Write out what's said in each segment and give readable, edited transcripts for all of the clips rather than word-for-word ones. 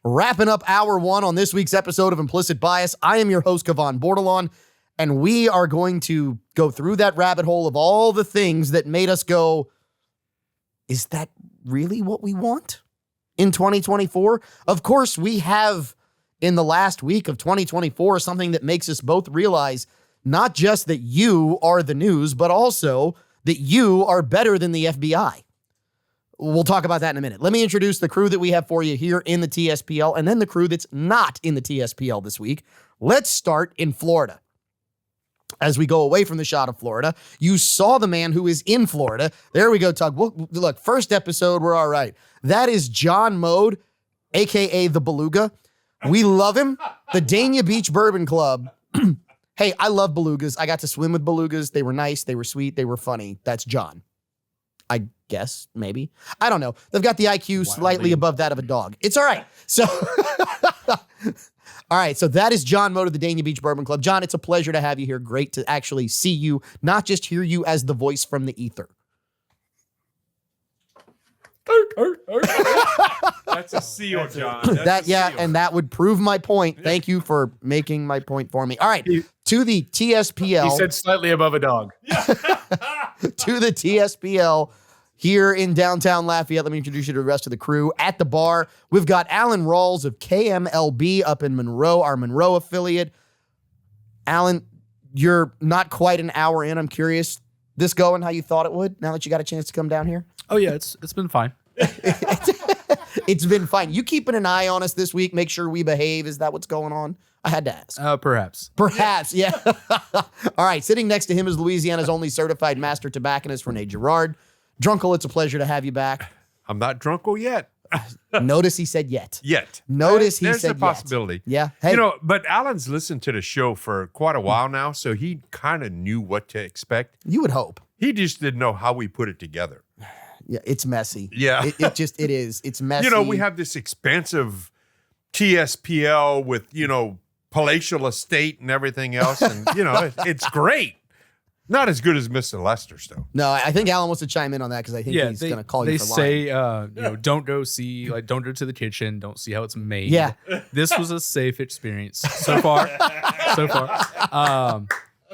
Wrapping up hour one on this week's episode of Implicit Bias. I am your host, Kevon Bordelon, and we are going to go through that rabbit hole of all the things that made us go, is that really what we want in 2024? Of course, we have in the last week of 2024 something that makes us both realize not just that you are the news, but also that you are better than the FBI. We'll talk about that in a minute. Let me introduce the crew that we have for you here in the TSPL and then the crew that's not in the TSPL this week. Let's start in Florida. As we go away from the shot of Florida, you saw the man who is in Florida. There we go, Tug. Look, first episode, we're all right. That is John Mode, a.k.a. the Beluga. We love him. The Dania Beach Bourbon Club. Hey, I love belugas. I got to swim with belugas. They were nice. They were sweet. They were funny. That's John. I guess, maybe. I don't know. They've got the IQ slightly above that of a dog. It's all right. So, all right. So that is John Mode of the Dania Beach Bourbon Club. John, it's a pleasure to have you here. Great to actually see you, not just hear you as the voice from the ether. That's a seal, John. And that would prove my point. Thank you for making my point for me. All right, to the TSPL. He said slightly above a dog. To the TSPL here in downtown Lafayette. Let me introduce you to the rest of the crew. At the bar, we've got Alan Rawls of KMLB up in Monroe, our Monroe affiliate. Alan, you're not quite an hour in. I'm curious, this going how you thought it would now that you got a chance to come down here? Oh, yeah, it's been fine. It's been fine. You keeping an eye on us this week, make sure we behave. Is that what's going on? I had to ask. Perhaps. Yeah. All right, sitting next to him is Louisiana's only certified master tobacconist, Rene Girard. Drunkle, it's a pleasure to have you back. I'm not drunkle yet. Notice he said yet. There's He said a possibility. Yet. Yeah. Hey. But Alan's listened to the show for quite a while now, so he kind of knew what to expect. You would hope. He just didn't know how we put it together. Yeah, it's messy. Yeah. It is. It's messy. We have this expansive TSPL with, palatial estate and everything else. And, it's great. Not as good as Mr. Lester's, though. No, I think Alan wants to chime in on that because I think he's going to call you for lying. They say, don't go don't go to the kitchen. Don't see how it's made. Yeah. This was a safe experience so far.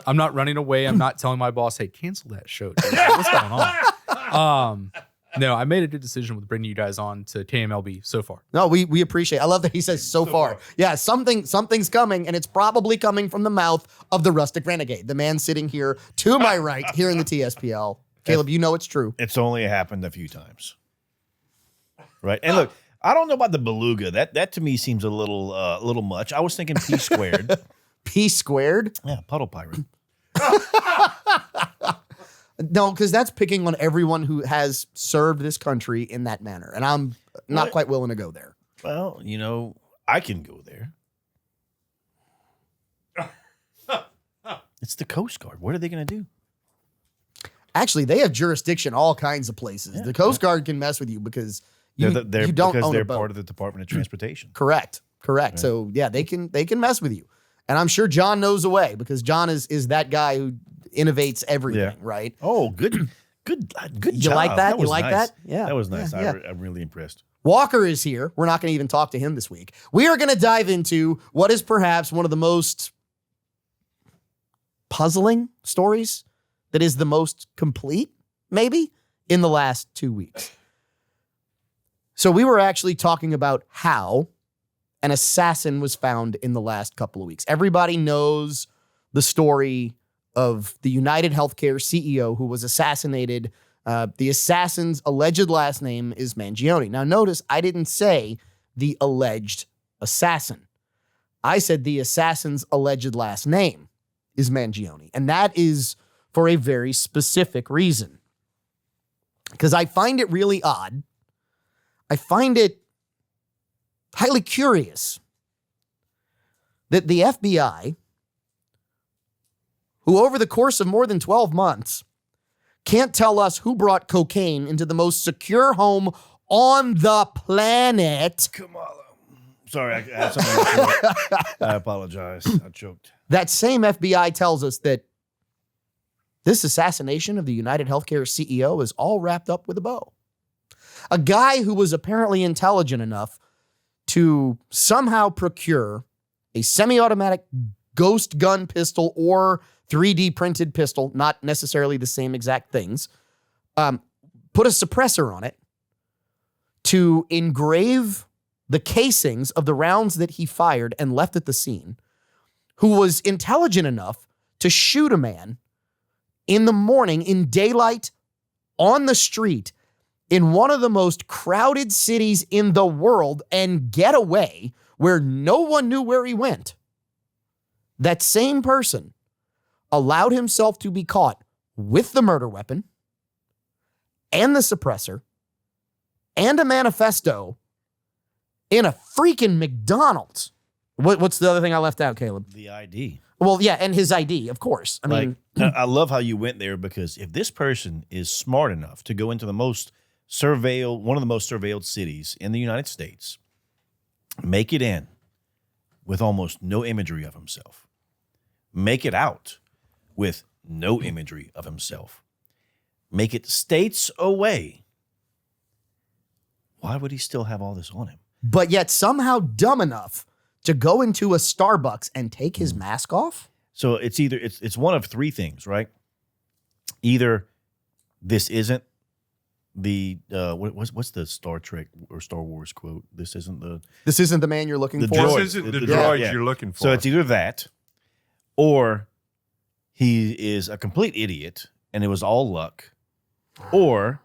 I'm not running away. I'm not telling my boss, hey, cancel that show. Dude. What's going on? No, I made a good decision with bringing you guys on to KMLB so far. No, we appreciate it. I love that he says so far. Yeah, something's coming, and it's probably coming from the mouth of the Rustic Renegade, the man sitting here to my right here in the TSPL. Caleb, you know it's true. It's only happened a few times. Right? And look, I don't know about the beluga. That to me seems a little much. I was thinking P squared. P squared? Yeah, puddle pirate. No, because that's picking on everyone who has served this country in that manner. And I'm not quite willing to go there. Well, I can go there. It's the Coast Guard. What are they going to do? Actually, they have jurisdiction all kinds of places. Yeah. The Coast Guard can mess with you because you don't own a boat. Part of the Department of Transportation. Correct. Right. So, yeah, they can mess with you. And I'm sure John knows a way because John is that guy who innovates everything, right? Oh, good job. You like that? You like nice. that? Yeah. That was nice. Yeah. I'm really impressed. Walker is here. We're not going to even talk to him this week. We are going to dive into what is perhaps one of the most puzzling stories that is the most complete, maybe, in the last 2 weeks. So we were actually talking about how an assassin was found in the last couple of weeks. Everybody knows the story of the United Healthcare CEO who was assassinated. The assassin's alleged last name is Mangione. Now, notice I didn't say the alleged assassin. I said the assassin's alleged last name is Mangione. And that is for a very specific reason. Because I find it really odd. I find it highly curious that the FBI, who over the course of more than 12 months can't tell us who brought cocaine into the most secure home on the planet. Kamala. Sorry, I had something. I apologize. I choked. That same FBI tells us that this assassination of the United Healthcare CEO is all wrapped up with a bow. A guy who was apparently intelligent enough to somehow procure a semi-automatic ghost gun pistol or 3D printed pistol, not necessarily the same exact things, put a suppressor on it to engrave the casings of the rounds that he fired and left at the scene, who was intelligent enough to shoot a man in the morning, in daylight, on the street, in one of the most crowded cities in the world, and get away where no one knew where he went. That same person allowed himself to be caught with the murder weapon and the suppressor and a manifesto in a freaking McDonald's. What's the other thing I left out, Caleb? The ID. Well, yeah, and his ID, of course. I mean, I love how you went there, because if this person is smart enough to go into one of the most surveilled cities in the United States, make it in with almost no imagery of himself, make it out with no imagery of himself, make it states away, why would he still have all this on him? but yet somehow dumb enough to go into a Starbucks and take his mask off? So it's either it's one of three things, right? Either this isn't the what's the Star Trek or Star Wars quote? This isn't the man you're looking The for. droid. This isn't the The droid yeah. you're looking for. So it's either that, or he is a complete idiot and it was all luck, or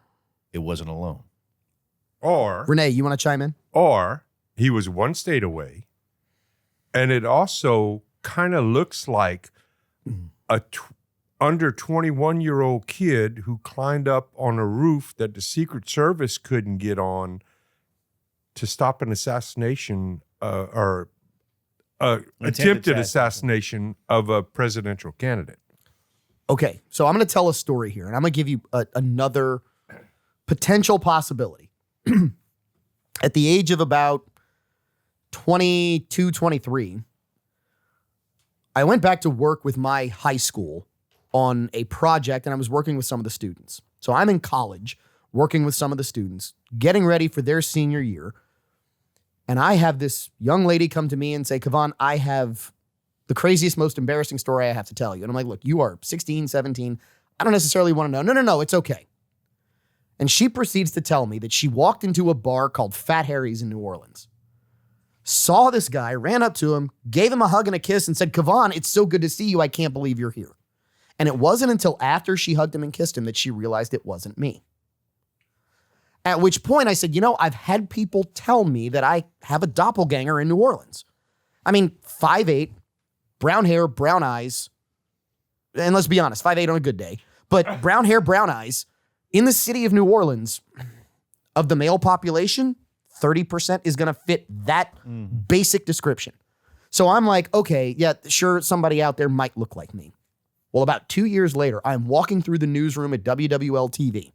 it wasn't alone. or Renee, you want to chime in? or he was one state away, and it also kind of looks like a under 21-year-old kid who climbed up on a roof that the Secret Service couldn't get on to stop an assassination or attempted assassination of a presidential candidate. Okay, so I'm going to tell a story here, and I'm going to give you another potential possibility. At the age of about 22, 23, I went back to work with my high school on a project, and I was working with some of the students. So I'm in college, working with some of the students, getting ready for their senior year, and I have this young lady come to me and say, Kavan, I have the craziest, most embarrassing story I have to tell you. And I'm like, look, you are 16, 17. I don't necessarily want to know. No, it's okay. And she proceeds to tell me that she walked into a bar called Fat Harry's in New Orleans, saw this guy, ran up to him, gave him a hug and a kiss, and said, Kavan, it's so good to see you. I can't believe you're here. And it wasn't until after she hugged him and kissed him that she realized it wasn't me. At which point I said, I've had people tell me that I have a doppelganger in New Orleans. I mean, 5'8", brown hair, brown eyes, and let's be honest, 5'8" on a good day, but brown hair, brown eyes, in the city of New Orleans, of the male population, 30% is going to fit that basic description. So I'm like, okay, yeah, sure, somebody out there might look like me. Well, about 2 years later, I'm walking through the newsroom at WWL TV.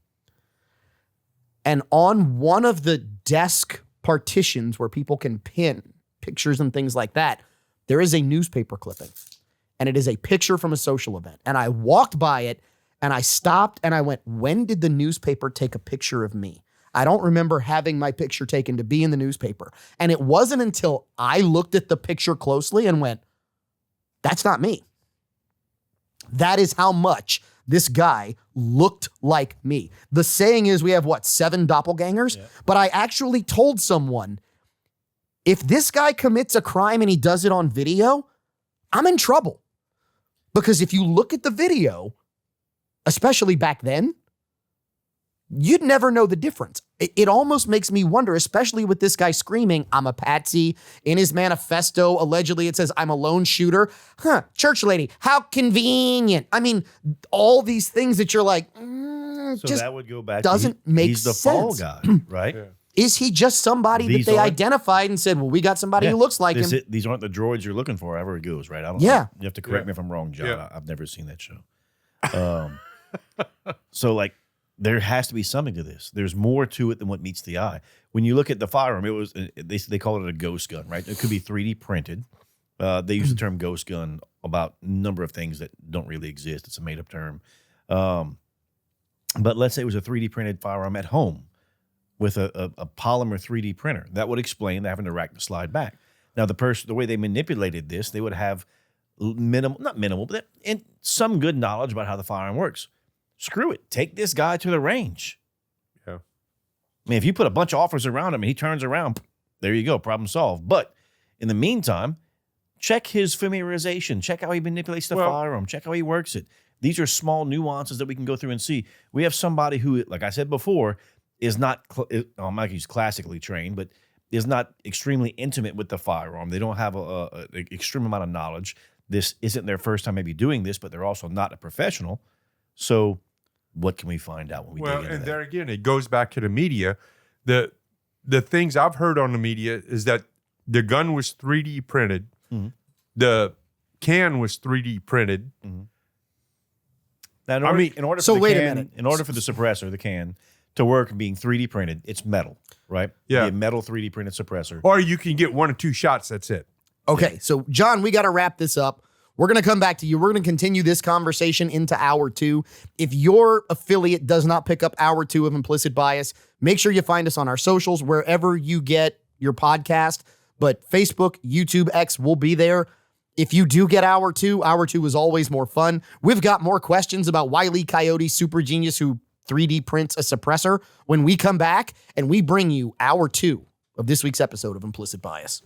And on one of the desk partitions where people can pin pictures and things like that, there is a newspaper clipping. And it is a picture from a social event. And I walked by it and I stopped and I went, when did the newspaper take a picture of me? I don't remember having my picture taken to be in the newspaper. And it wasn't until I looked at the picture closely and went, that's not me. That is how much this guy looked like me. The saying is we have, 7 doppelgangers? Yeah. But I actually told someone, if this guy commits a crime and he does it on video, I'm in trouble. Because if you look at the video, especially back then, you'd never know the difference. It almost makes me wonder, especially with this guy screaming, I'm a patsy. In his manifesto, allegedly, it says, I'm a lone shooter. Church lady, how convenient. I mean, all these things that you're like, so just that would go back doesn't make he's the sense. fall guy, right? Yeah. Is he just somebody These that they aren't- identified and said, well, we got somebody who looks like him? These aren't the droids you're looking for, however it goes, right? I don't Yeah. You have to correct Yeah. me if I'm wrong, John. Yeah. I've never seen that show. So, like, there has to be something to this. There's more to it than what meets the eye. When you look at the firearm, it was they call it a ghost gun, right? It could be 3D printed. They use the term ghost gun about a number of things that don't really exist. It's a made-up term. But let's say it was a 3D printed firearm at home. with a polymer 3D printer. That would explain having to rack the slide back. Now, the way they manipulated this, they would have not minimal, but in some good knowledge about how the firearm works. Screw it. Take this guy to the range. Yeah. I mean, if you put a bunch of offers around him and he turns around, there you go, problem solved. But in the meantime, check his familiarization. Check how he manipulates the firearm. Check how he works it. These are small nuances that we can go through and see. We have somebody who, like I said before, is not, I'm not use classically trained, but is not extremely intimate with the firearm. They don't have an extreme amount of knowledge. This isn't their first time maybe doing this, but they're also not a professional. So what can we find out when we dig into and that? there again, it goes back to the media. The things I've heard on the media is that the gun was 3D printed. Mm-hmm. The can was 3D printed. Mm-hmm. Now, in order so for the wait a can, minute. in order for the suppressor, the can, to work and being 3D printed, it's metal, right? Yeah. Be a metal 3D printed suppressor. Or you can get 1 or 2 shots. That's it. Okay, so John, we got to wrap this up. We're going to come back to you. We're going to continue this conversation into hour 2. If your affiliate does not pick up hour 2 of Implicit Bias, make sure you find us on our socials, wherever you get your podcast. But Facebook, YouTube, X will be there. If you do get hour 2 is always more fun. We've got more questions about Wile E. Coyote, super genius who 3D prints a suppressor when we come back and we bring you hour 2 of this week's episode of Implicit Bias.